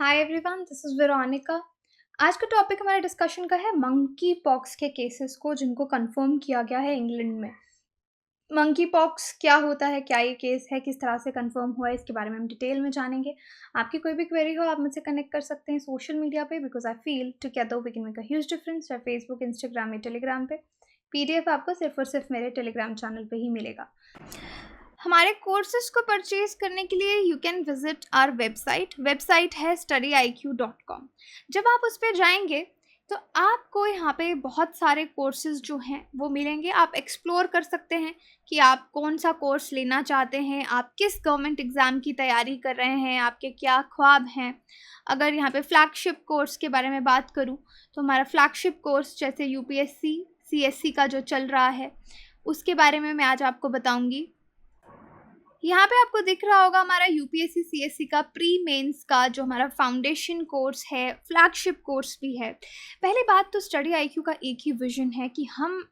Hi everyone, this is Veronica. आज का topic हमारे डिस्कशन का है मंकी पॉक्स के केसेस को जिनको कंफर्म किया गया है इंग्लैंड में। मंकी पॉक्स क्या होता है, क्या ये केस है, किस तरह से कंफर्म हुआ है, इसके बारे में हम डिटेल में जानेंगे। आपकी कोई भी क्वेरी हो आप मुझसे कनेक्ट कर सकते हैं सोशल मीडिया पे, because I feel together we can make a huge difference, चाहे फेसबुक, इंस्टाग्राम या टेलीग्राम पे। पीडीएफ आपको सिर्फ और सिर्फ मेरे टेलीग्राम चैनल पे ही मिलेगा। हमारे कोर्सेज को परचेज करने के लिए you can visit our website है studiiq.com। जब आप उस पर जाएंगे तो आपको यहाँ पे बहुत सारे कोर्सेज जो हैं वो मिलेंगे। आप एक्सप्लोर कर सकते हैं कि आप कौन सा कोर्स लेना चाहते हैं, आप किस गवर्नमेंट एग्ज़ाम की तैयारी कर रहे हैं, आपके क्या ख्वाब हैं। अगर यहाँ पे फ्लैगशिप कोर्स के बारे में बात करूँ तो हमारा फ्लैगशिप कोर्स जैसे यूपीएससी सीएससी का जो चल रहा है उसके बारे में मैं आज आपको बताऊँगी। यहाँ पे आपको दिख रहा होगा हमारा यूपीएससी सीएससी का प्री मेंस का जो हमारा फाउंडेशन कोर्स है, फ्लैगशिप कोर्स भी है। पहली बात तो स्टडी आईक्यू का एक ही विजन है कि हम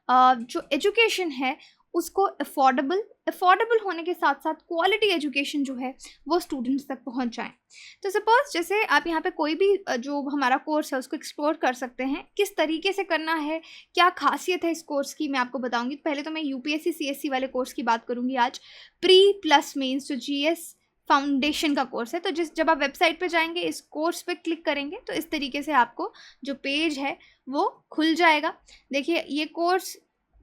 जो एजुकेशन है उसको अफोर्डेबल होने के साथ साथ क्वालिटी एजुकेशन जो है वो स्टूडेंट्स तक पहुंच जाए। तो सपोज जैसे आप यहाँ पे कोई भी जो हमारा कोर्स है उसको एक्सप्लोर कर सकते हैं। किस तरीके से करना है, क्या खासियत है इस कोर्स की, मैं आपको बताऊंगी। पहले तो मैं यूपीएससी सीएससी वाले कोर्स की बात करूंगी आज। प्री प्लस मेंस जो जीएस फाउंडेशन का कोर्स है, तो जब आप वेबसाइट पे जाएंगे इस कोर्स पे क्लिक करेंगे तो इस तरीके से आपको जो पेज है वो खुल जाएगा। देखिए ये कोर्स,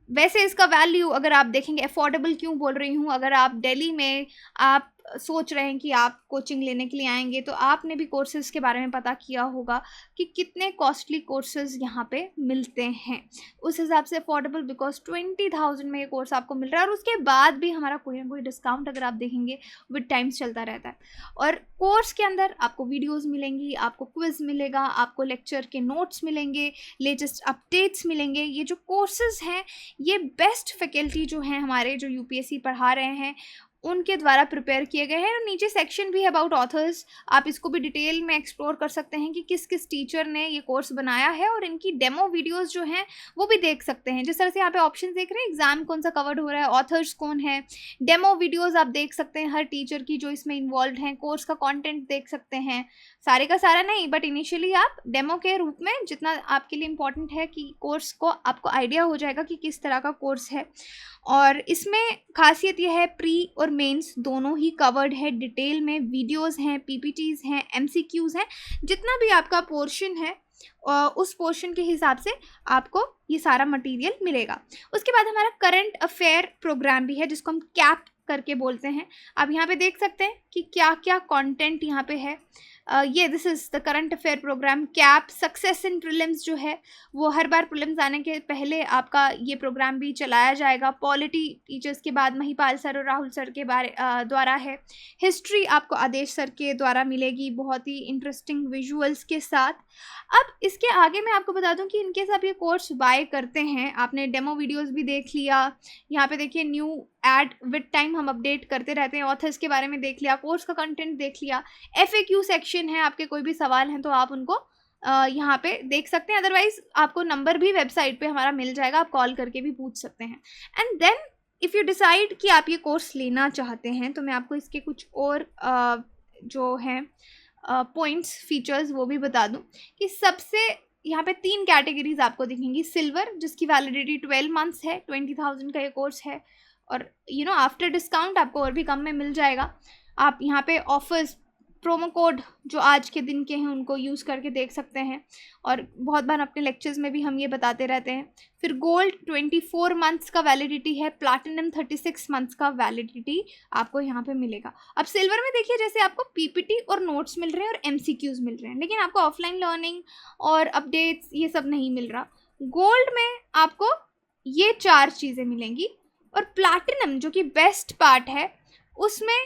वैसे इसका वैल्यू अगर आप देखेंगे, अफोर्डेबल क्यों बोल रही हूँ, अगर आप दिल्ली में आप सोच रहे हैं कि आप कोचिंग लेने के लिए आएंगे तो आपने भी कोर्सेज़ के बारे में पता किया होगा कि कितने कॉस्टली कोर्सेज़ यहाँ पे मिलते हैं। उस हिसाब से अफोर्डेबल, बिकॉज 20,000 में ये कोर्स आपको मिल रहा है और उसके बाद भी हमारा कोई ना कोई डिस्काउंट अगर आप देखेंगे विद टाइम्स चलता रहता है। और कोर्स के अंदर आपको वीडियोज़ मिलेंगी, आपको क्विज़ मिलेगा, आपको लेक्चर के नोट्स मिलेंगे, लेटेस्ट अपडेट्स मिलेंगे। ये जो कोर्सेज़ हैं ये बेस्ट फैकल्टी जो हैं हमारे जो यूपीएससी पढ़ा रहे हैं उनके द्वारा प्रिपेयर किए गए हैं। और नीचे सेक्शन भी है अबाउट ऑथर्स, आप इसको भी डिटेल में एक्सप्लोर कर सकते हैं कि किस किस टीचर ने ये कोर्स बनाया है और इनकी डेमो वीडियोस जो हैं वो भी देख सकते हैं। जिस तरह से यहाँ पे ऑप्शन देख रहे हैं, एग्जाम कौन सा कवर्ड हो रहा है, ऑथर्स कौन है, डेमो वीडियोज़ आप देख सकते हैं हर टीचर की जो इसमें इन्वॉल्व हैं, कोर्स का कॉन्टेंट देख सकते हैं। सारे का सारा नहीं, बट इनिशियली आप डेमो के रूप में जितना आपके लिए इम्पॉर्टेंट है कि कोर्स को आपको आइडिया हो जाएगा कि किस तरह का कोर्स है। और इसमें खासियत यह है प्री और मेंस दोनों ही कवर्ड है डिटेल में, वीडियोस हैं, पीपीटीज हैं, एमसीक्यूज हैं। जितना भी आपका पोर्शन है उस पोर्शन के हिसाब से आपको ये सारा मटेरियल मिलेगा। उसके बाद हमारा करंट अफेयर प्रोग्राम भी है जिसको हम कैप करके बोलते हैं। आप यहाँ पे देख सकते हैं कि क्या क्या कंटेंट यहाँ पे है। ये this is the current affair program cap. Success in prelims जो है वो हर बार प्रीलिम्स आने के पहले आपका ये प्रोग्राम भी चलाया जाएगा। पॉलिटी टीचर्स के बाद महिपाल सर और राहुल सर के द्वारा है। हिस्ट्री आपको आदेश सर के द्वारा मिलेगी, बहुत ही इंटरेस्टिंग विजुअल्स के साथ। अब इसके आगे मैं आपको बता दूं कि इनकेस आप ये कोर्स बाय करते हैं, आपने डेमो वीडियोस भी देख लिया, यहाँ पे देखिए न्यू ऐड विद टाइम हम अपडेट करते रहते हैं, ऑथर्स के बारे में देख लिया, कोर्स का कंटेंट देख लिया, एफएक्यू सेक्शन है, आपके कोई भी सवाल हैं तो आप उनको यहाँ पे देख सकते हैं। अदरवाइज आपको नंबर भी वेबसाइट पे हमारा मिल जाएगा, आप कॉल करके भी पूछ सकते हैं। And then if you decide कि आप ये कोर्स लेना चाहते हैं तो मैं आपको इसके कुछ और जो हैं पॉइंट्स, फीचर्स वो भी बता दूं कि सबसे यहाँ पे 3 कैटेगरीज आपको दिखेंगी। सिल्वर जिसकी वैलिडिटी 12 मंथ्स है, 20,000 का ये कोर्स है और आफ्टर डिस्काउंट आपको और भी कम में मिल जाएगा। आप यहाँ पे ऑफर्स, प्रोमो कोड जो आज के दिन के हैं उनको यूज़ करके देख सकते हैं और बहुत बार अपने लेक्चर्स में भी हम ये बताते रहते हैं। फिर गोल्ड 24 मंथ्स का वैलिडिटी है, प्लैटिनम 36 मंथ्स का वैलिडिटी आपको यहाँ पे मिलेगा। अब सिल्वर में देखिए जैसे आपको पीपीटी और नोट्स मिल रहे हैं और एमसीक्यूज मिल रहे हैं, लेकिन आपको ऑफलाइन लर्निंग और अपडेट्स ये सब नहीं मिल रहा। गोल्ड में आपको ये 4 चीज़ें मिलेंगी और प्लैटिनम जो कि बेस्ट पार्ट है उसमें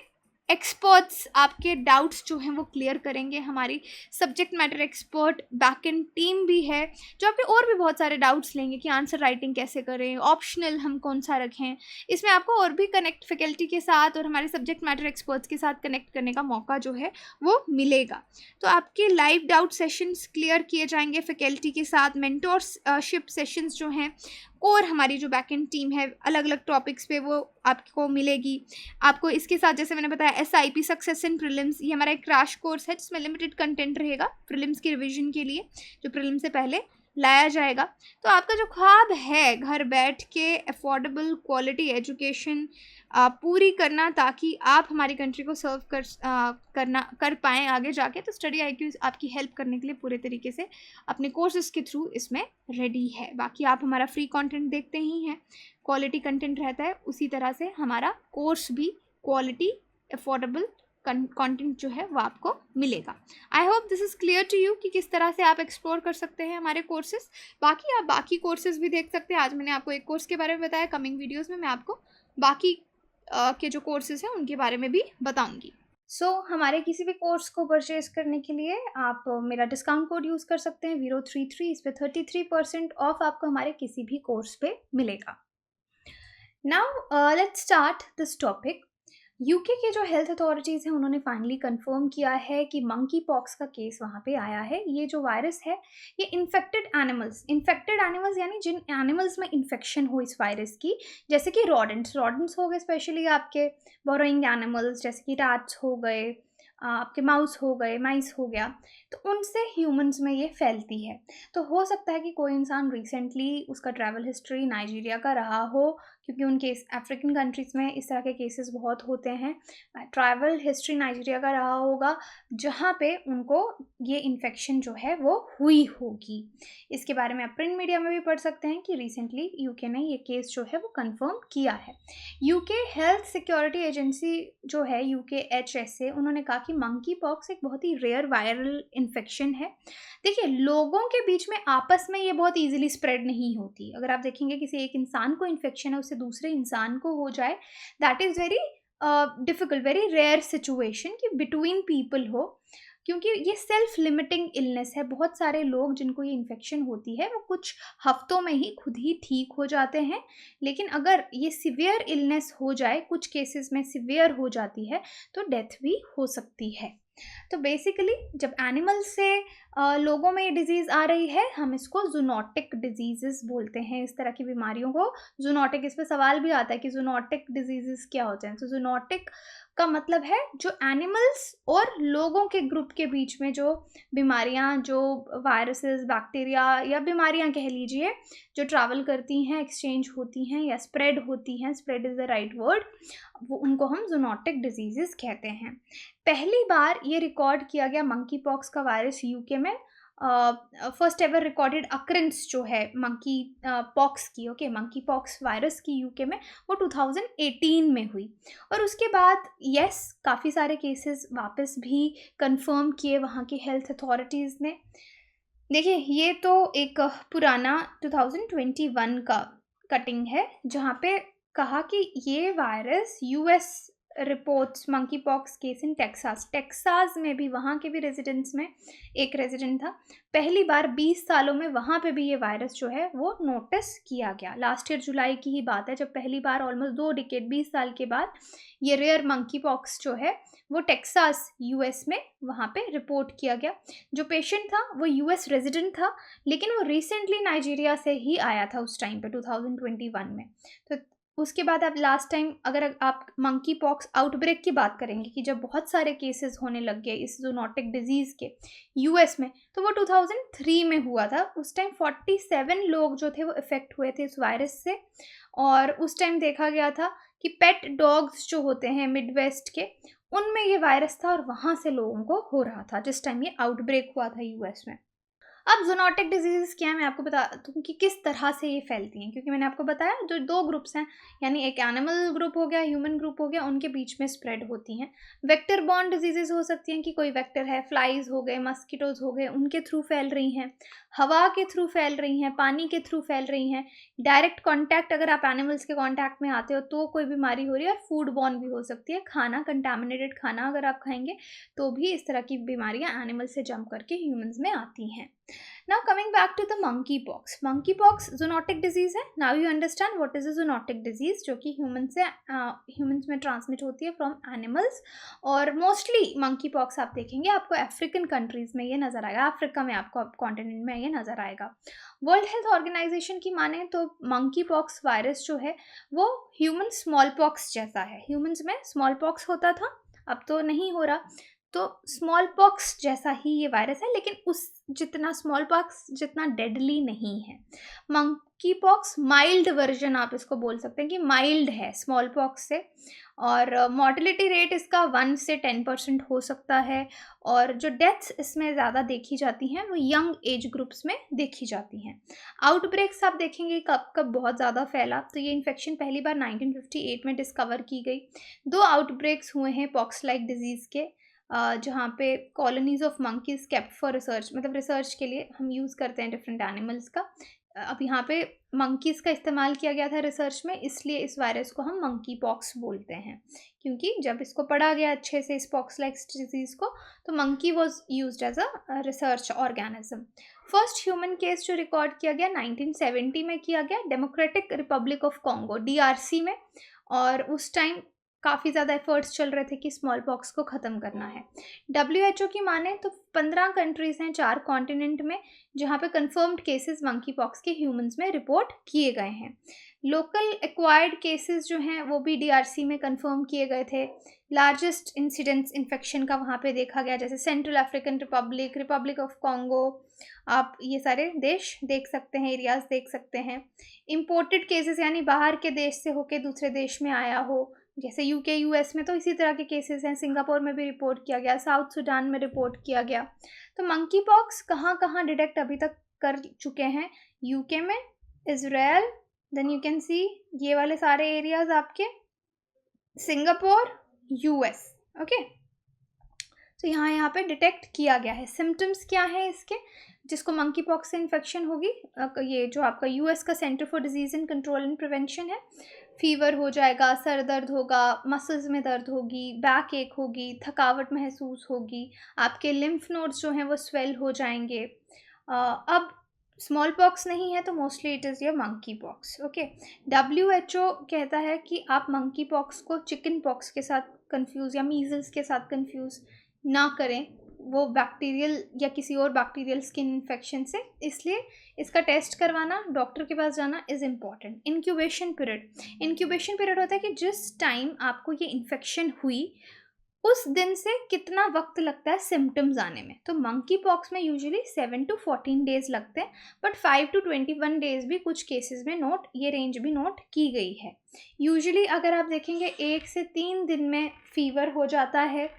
एक्सपर्ट्स आपके डाउट्स जो हैं वो क्लियर करेंगे। हमारी subject matter expert backend team भी है जो आपके और भी बहुत सारे डाउट्स लेंगे कि आंसर राइटिंग कैसे करें, ऑप्शनल हम कौन सा रखें। इसमें आपको और भी कनेक्ट फैकल्टी के साथ और हमारे सब्जेक्ट मैटर एक्सपर्ट्स के साथ कनेक्ट करने का मौका जो है वो मिलेगा। तो आपके लाइव डाउट सेशंस क्लियर किए जाएंगे फैकल्टी के साथ, मेंटोरशिप सेशंस जो हैं कोर हमारी जो बैक एंड टीम है अलग अलग टॉपिक्स पे वो आपको मिलेगी। आपको इसके साथ जैसे मैंने बताया SIP सक्सेस इन प्रीलिम्स, ये हमारा एक क्रैश कोर्स है जिसमें लिमिटेड कंटेंट रहेगा प्रीलिम्स की रिवीजन के लिए, जो प्रीलिम्स से पहले लाया जाएगा। तो आपका जो ख्वाब है घर बैठ के अफोर्डेबल क्वालिटी एजुकेशन पूरी करना ताकि आप हमारी कंट्री को सर्व कर पाएँ आगे जाके, तो स्टडी IQ आपकी हेल्प करने के लिए पूरे तरीके से अपने कोर्सेज़ के थ्रू इसमें रेडी है। बाकी आप हमारा फ्री कंटेंट देखते ही हैं, क्वालिटी कंटेंट रहता है, उसी तरह से हमारा कोर्स भी क्वालिटी अफोर्डेबल कंटेंट जो है वो आपको मिलेगा। I hope this is clear to you कि किस तरह से आप एक्सप्लोर कर सकते हैं हमारे कोर्सेज। बाकी आप बाकी कोर्सेज भी देख सकते हैं। आज मैंने आपको एक कोर्स के बारे में बताया, कमिंग वीडियोज़ में मैं आपको बाकी के जो कोर्सेज हैं उनके बारे में भी बताऊंगी। हमारे किसी भी कोर्स को परचेज करने के लिए आप मेरा डिस्काउंट कोड यूज़ कर सकते हैं VIRO33। इस पे 33% ऑफ आपको हमारे किसी भी कोर्स पे मिलेगा। Now let's start this topic. UK के जो हेल्थ अथॉरिटीज़ हैं उन्होंने फाइनली कंफर्म किया है कि मंकी पॉक्स का केस वहाँ पे आया है। ये जो वायरस है ये इन्फेक्टेड एनिमल्स यानी जिन एनिमल्स में इन्फेक्शन हो इस वायरस की, जैसे कि रॉडेंट्स हो गए, स्पेशली आपके बोरोइंग एनिमल्स जैसे कि रैट्स हो गए, आपके माउस हो गए, माइस हो गया, तो उनसे ह्यूमंस में ये फैलती है। तो हो सकता है कि कोई इंसान रिसेंटली उसका ट्रैवल हिस्ट्री नाइजीरिया का रहा हो, क्योंकि उनके अफ्रीकन कंट्रीज़ में इस तरह के केसेस बहुत होते हैं। ट्रैवल हिस्ट्री नाइजीरिया का रहा होगा जहाँ पे उनको ये इन्फेक्शन जो है वो हुई होगी। इसके बारे में आप प्रिंट मीडिया में भी पढ़ सकते हैं कि रिसेंटली यूके ने ये केस जो है वो कंफर्म किया है। यूके हेल्थ सिक्योरिटी एजेंसी जो है UKHSA, उन्होंने कहा कि मंकी पॉक्स एक बहुत ही रेयर वायरल इन्फेक्शन है। देखिए, लोगों के बीच में आपस में ये बहुत ईजिली स्प्रेड नहीं होती। अगर आप देखेंगे किसी एक इंसान को इन्फेक्शन है, उससे दूसरे इंसान को हो जाए, that is very difficult, very rare situation कि बिटवीन पीपल हो, क्योंकि ये सेल्फ लिमिटिंग इलनेस है। बहुत सारे लोग जिनको ये इन्फेक्शन होती है वो कुछ हफ्तों में ही खुद ही ठीक हो जाते हैं, लेकिन अगर ये सिवियर इलनेस हो जाए, कुछ केसेस में सिवियर हो जाती है, तो डेथ भी हो सकती है। तो बेसिकली जब एनिमल से लोगों में ये डिजीज़ आ रही है, हम इसको जूनोटिक डिजीज़ेस बोलते हैं। इस तरह की बीमारियों को जूनोटिक, इस पे सवाल भी आता है कि जूनोटिक डिजीज़ेस क्या होते हैं। तो जूनोटिक का मतलब है जो एनिमल्स और लोगों के ग्रुप के बीच में जो बीमारियां, जो वायरसेस, बैक्टीरिया या बीमारियां कह लीजिए, जो ट्रैवल करती हैं, एक्सचेंज होती हैं या स्प्रेड होती हैं, spread is the right word, वो उनको हम जूनोटिक डिजीज़ेस कहते हैं। पहली बार ये रिकॉर्ड किया गया मंकी पॉक्स का वायरस यूके में। फर्स्ट एवर रिकॉर्डेड अक्रेंस जो है मंकी पॉक्स की, मंकी पॉक्स वायरस की यूके में, वो 2018 में हुई। और उसके बाद काफ़ी सारे केसेस वापस भी कंफर्म किए वहाँ की हेल्थ अथॉरिटीज़ ने। देखिए, ये तो एक पुराना 2021 का कटिंग है जहाँ पे कहा कि ये virus US reports monkey pox case in Texas में भी, वहाँ के भी रेजिडेंट्स में एक रेजिडेंट था। पहली बार 20 सालों में वहाँ पे भी ये वायरस जो है वो नोटिस किया गया। लास्ट ईयर जुलाई की ही बात है जब पहली बार ऑलमोस्ट 2 डिकेड 20 साल के बाद ये रेयर मंकी पॉक्स जो है वो टेक्सास US में वहाँ पे रिपोर्ट किया गया। जो पेशेंट था वो US रेजिडेंट था, लेकिन वो रिसेंटली नाइजीरिया से ही आया था उस टाइम पे 2021 में। तो उसके बाद अब लास्ट टाइम अगर आप मंकी पॉक्स आउटब्रेक की बात करेंगे कि जब बहुत सारे केसेस होने लग गए इस जूनोटिक डिजीज़ के US में, तो वो 2003 में हुआ था। उस टाइम 47 लोग जो थे वो इफ़ेक्ट हुए थे इस वायरस से। और उस टाइम देखा गया था कि पेट डॉग्स जो होते हैं मिडवेस्ट के, उनमें ये वायरस था और वहाँ से लोगों को हो रहा था जिस टाइम ये आउटब्रेक हुआ था US में। अब जूनोटिक डिजीज़ क्या है, मैं आपको बता दूँ कि किस तरह से ये फैलती हैं, क्योंकि मैंने आपको बताया जो 2 ग्रुप्स हैं, यानी एक एनिमल ग्रुप हो गया, ह्यूमन ग्रुप हो गया, उनके बीच में स्प्रेड होती हैं। वेक्टर बॉर्न डिजीज़ेस हो सकती हैं कि कोई वेक्टर है, फ्लाइज हो गए, मस्किटोज़ हो गए, उनके थ्रू फैल रही हैं, हवा के थ्रू फैल रही हैं, पानी के थ्रू फैल रही हैं, डायरेक्ट कॉन्टैक्ट, अगर आप एनिमल्स के कॉन्टैक्ट में आते हो तो कोई बीमारी हो रही है, और फूड बॉर्न भी हो सकती है। खाना, कंटामिनेटेड खाना अगर आप खाएंगे तो भी इस तरह की बीमारियां एनिमल से जंप करके ह्यूमंस में आती हैं। Now coming back to the monkeypox. Monkeypox zoonotic disease है. Now you understand what is a zoonotic disease, जो कि humans में ट्रांसमिट होती है फ्रॉम एनिमल्स. और मोस्टली monkeypox आप देखेंगे आपको अफ्रीकन कंट्रीज में ये नज़र आएगा, अफ्रीका में आपको कॉन्टिनेंट में ये नज़र आएगा. वर्ल्ड हेल्थ ऑर्गेनाइजेशन की माने तो monkeypox वायरस जो है वो ह्यूमन स्मॉल पॉक्स जैसा है. ह्यूमंस में स्मॉल पॉक्स होता था, अब तो नहीं हो रहा. तो स्मॉल पॉक्स जैसा ही ये वायरस है, लेकिन उस जितना स्मॉल पॉक्स जितना डेडली नहीं है. मंकी पॉक्स माइल्ड वर्जन आप इसको बोल सकते हैं कि माइल्ड है स्मॉल पॉक्स से. और मॉर्टेलिटी रेट इसका 1 से 10% हो सकता है. और जो डेथ्स इसमें ज़्यादा देखी जाती हैं वो यंग एज ग्रुप्स में देखी जाती हैं. आउटब्रेक्स आप देखेंगे कब कब बहुत ज़्यादा फैला, तो ये इन्फेक्शन पहली बार 1958 में डिस्कवर की गई. 2 आउटब्रेक्स हुए हैं पॉक्स लाइक डिजीज़ के, जहाँ पे colonies of monkeys kept for research, मतलब रिसर्च के लिए हम यूज़ करते हैं डिफरेंट एनिमल्स का. अब यहाँ पे मंकीज़ का इस्तेमाल किया गया था रिसर्च में, इसलिए इस वायरस को हम मंकी पॉक्स बोलते हैं. क्योंकि जब इसको पढ़ा गया अच्छे से इस पॉक्स लाइक डिजीज़ को, तो monkey was use as a research organism. First human case जो रिकॉर्ड किया गया 1970 में किया गया Democratic Republic of Congo DRC में. और उस टाइम काफ़ी ज़्यादा एफर्ट्स चल रहे थे कि स्मॉल पॉक्स को ख़त्म करना है. WHO की माने तो 15 कंट्रीज़ हैं 4 कॉन्टिनेंट में जहाँ पे कंफर्म्ड केसेस मंकी पॉक्स के ह्यूमंस में रिपोर्ट किए गए हैं. लोकल एक्वायर्ड केसेस जो हैं वो भी DRC में कंफर्म किए गए थे. लार्जेस्ट इंसिडेंस इन्फेक्शन का वहाँ पे देखा गया, जैसे central African Republic, Republic of Congo. आप ये सारे देश देख सकते हैं, एरियाज देख सकते हैं. इम्पोर्टेड केसेस यानी बाहर के देश से होके दूसरे देश में आया हो, जैसे UK US में तो इसी तरह के केसेस हैं. सिंगापुर में भी रिपोर्ट किया गया, साउथ सूडान में रिपोर्ट किया गया. तो मंकी पॉक्स कहाँ कहाँ डिटेक्ट अभी तक कर चुके हैं? UK में, Israel, then you can see ये वाले सारे एरियाज आपके, सिंगापुर, US. ओके, तो यहाँ पे डिटेक्ट किया गया है. सिम्टम्स क्या है इसके जिसको मंकी पॉक्स से इन्फेक्शन होगी? ये जो आपका US का centre for disease and control and prevention है, फीवर हो जाएगा, सर दर्द होगा, मसल्स में दर्द होगी, बैक एक होगी, थकावट महसूस होगी, आपके लिम्फ नोड्स जो हैं वो स्वेल हो जाएंगे. अब स्मॉल पॉक्स नहीं है तो mostly it is your monkey pox. Okay, WHO कहता है कि आप मंकी पॉक्स को चिकन पॉक्स के साथ कंफ्यूज या मीजल्स के साथ कंफ्यूज ना करें, वो बैक्टीरियल या किसी और बैक्टीरियल स्किन इन्फेक्शन से. इसलिए इसका टेस्ट करवाना, डॉक्टर के पास जाना इज़ इम्पॉर्टेंट. इंक्यूबेशन पीरियड होता है कि जिस टाइम आपको ये इन्फेक्शन हुई उस दिन से कितना वक्त लगता है सिम्टम्स आने में. तो मंकी पॉक्स में यूजुअली 7 to 14 डेज लगते हैं, बट 5 to 21 डेज भी कुछ केसेस में ये रेंज भी नोट की गई है. यूजुअली अगर आप देखेंगे 1 से 3 दिन में फीवर हो जाता है,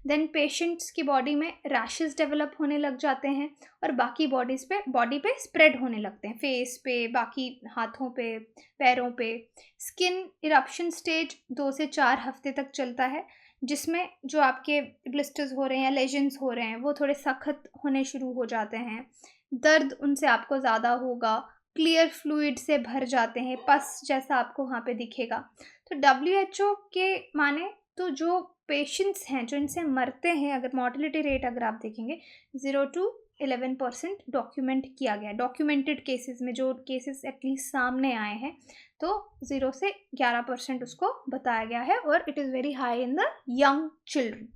देन पेशेंट्स की बॉडी में रैशेस डेवलप होने लग जाते हैं और बाकी बॉडी पे स्प्रेड होने लगते हैं, फेस पे, बाकी हाथों पे, पैरों पे. स्किन इरप्शन स्टेज 2 से 4 हफ्ते तक चलता है, जिसमें जो आपके ब्लिस्टर्स हो रहे हैं या लेजन्स हो रहे हैं वो थोड़े सख्त होने शुरू हो जाते हैं. दर्द उनसे आपको ज़्यादा होगा, क्लियर फ्लूइड से भर जाते हैं, पस जैसा आपको वहाँ पे दिखेगा. तो WHO के माने तो जो पेशेंट्स हैं जो इनसे मरते हैं, अगर मॉर्टेलिटी रेट अगर आप देखेंगे 0 to 11% डॉक्यूमेंट किया गया. डॉक्यूमेंटेड केसेस में जो केसेस एटलीस्ट सामने आए हैं तो 0 से 11% उसको बताया गया है, और it is very high in the young children.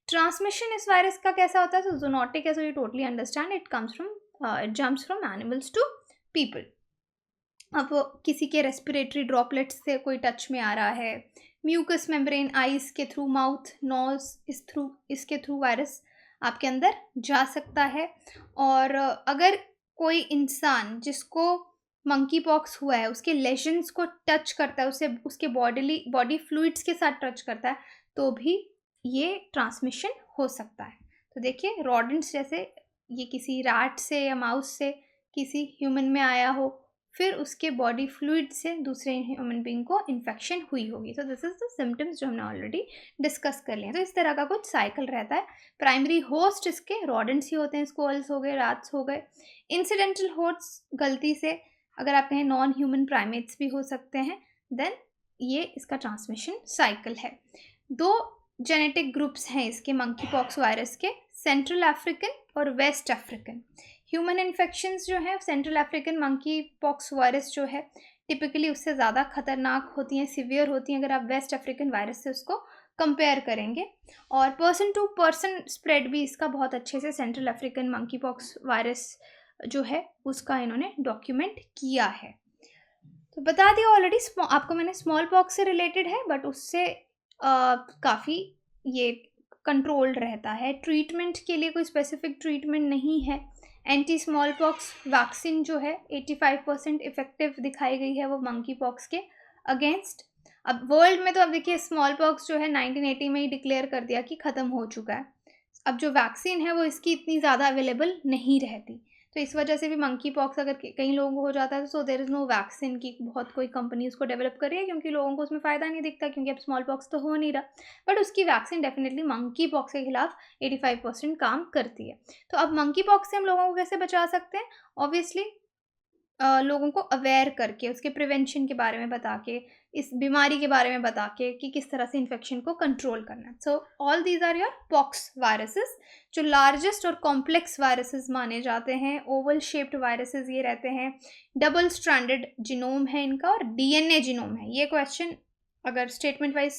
Transmission इस वायरस का कैसा होता है? तो जूनोटिक है, so you totally understand, it jumps from animals to people. अब किसी के रेस्पिरेटरी ड्रॉपलेट्स से कोई टच में आ रहा है, म्यूकस मेम्ब्रेन, आइज़ के थ्रू, माउथ, नोज, इसके थ्रू वायरस आपके अंदर जा सकता है. और अगर कोई इंसान जिसको मंकी पॉक्स हुआ है उसके लेजन्स को टच करता है, उसे उसके बॉडी फ्लूइड्स के साथ टच करता है, तो भी ये ट्रांसमिशन हो सकता है. तो देखिए, रॉडेंट्स जैसे ये किसी रैट से या माउस से किसी ह्यूमन में आया हो, फिर उसके बॉडी फ्लूइड से दूसरे ह्यूमन बीइंग को इन्फेक्शन हुई होगी. तो दिस इज़ द सिम्टम्स जो हमने ऑलरेडी डिस्कस कर लिए. तो इस तरह का कुछ साइकिल रहता है. प्राइमरी होस्ट इसके रॉडेंट्स ही होते हैं, स्क्वॉल्स हो गए, रैट्स हो गए. इंसिडेंटल होस्ट गलती से अगर आप कहें नॉन ह्यूमन प्राइमेट्स भी हो सकते हैं. देन ये इसका ट्रांसमिशन साइकिल है. 2 जेनेटिक ग्रुप्स हैं इसके मंकी पॉक्स वायरस के, सेंट्रल अफ्रीकन और वेस्ट अफ्रीकन. ह्यूमन इन्फेक्शंस जो है central African monkey pox virus जो है टिपिकली उससे ज़्यादा खतरनाक होती हैं, सिवियर होती हैं अगर आप वेस्ट अफ्रीकन वायरस से उसको कंपेयर करेंगे। और पर्सन टू पर्सन स्प्रेड भी इसका बहुत अच्छे से central African monkey pox virus जो है उसका इन्होंने डॉक्यूमेंट किया है। तो बता दिया ऑलरेडी, आपको मैंने स्मॉल पॉक्स से रिलेटेड है बट उससे काफ़ी ये कंट्रोल्ड रहता है। ट्रीटमेंट के लिए कोई स्पेसिफिक ट्रीटमेंट नहीं है। एंटी स्मॉल पॉक्स वैक्सीन जो है 85% इफेक्टिव दिखाई गई है वो मंकी पॉक्स के अगेंस्ट। अब वर्ल्ड में तो अब देखिए स्मॉल पॉक्स जो है 1980 में ही डिक्लेयर कर दिया कि ख़त्म हो चुका है। अब जो वैक्सीन है वो इसकी इतनी ज़्यादा अवेलेबल नहीं रहती, तो इस वजह से भी मंकी पॉक्स अगर कई लोगों को हो जाता है तो देयर इज़ नो वैक्सीन की बहुत कोई कंपनी उसको डेवलप कर रही है क्योंकि लोगों को उसमें फ़ायदा नहीं दिखता क्योंकि अब स्मॉल पॉक्स तो हो नहीं रहा। बट उसकी वैक्सीन डेफिनेटली मंकी पॉक्स के खिलाफ 85% काम करती है। तो अब मंकी पॉक्स से हम लोगों को कैसे बचा सकते हैं? ऑब्वियसली लोगों को अवेयर करके, उसके प्रिवेंशन के बारे में बता के, इस बीमारी के बारे में बता के कि किस तरह से इन्फेक्शन को कंट्रोल करना है। So all these are your pox viruses, जो लार्जेस्ट और कॉम्प्लेक्स वायरसेस माने जाते हैं। ओवल शेप्ड वायरसेस ये रहते हैं, डबल स्ट्रैंडेड जिनोम है इनका और डीएनए जिनोम है। ये क्वेश्चन अगर स्टेटमेंट वाइज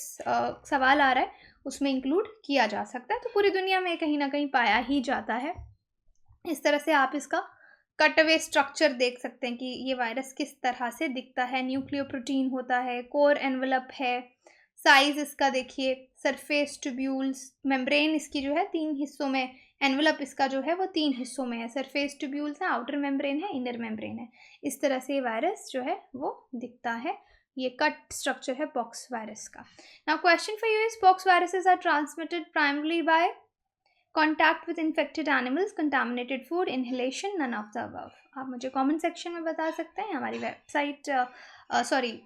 सवाल आ रहा है उसमें इंक्लूड किया जा सकता है। तो पूरी दुनिया में कहीं ना कहीं पाया ही जाता है। इस तरह से आप इसका कटवे स्ट्रक्चर देख सकते हैं कि ये वायरस किस तरह से दिखता है। न्यूक्लियोप्रोटीन होता है, कोर एनवलप है, साइज इसका देखिए, सरफेस ट्यूब्यूल्स, मेम्ब्रेन इसकी जो है 3 हिस्सों में, एनवलप इसका जो है वो 3 हिस्सों में है। सरफेस ट्यूब्यूल्स है, आउटर मेम्ब्रेन है, इनर मेम्ब्रेन है। इस तरह से ये वायरस जो है वो दिखता है। ये कट स्ट्रक्चर है पॉक्स वायरस का। Now question for you is, pox viruses are transmitted primarily by contact with infected animals, contaminated food, inhalation, none of the above. आप मुझे कमेंट सेक्शन में बता सकते हैं, हमारी वेबसाइट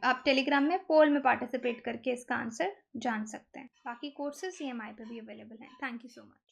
आप टेलीग्राम में पोल में पार्टिसिपेट करके इसका आंसर जान सकते हैं। बाकी कोर्सेज EMI पे भी अवेलेबल हैं। Thank you so much.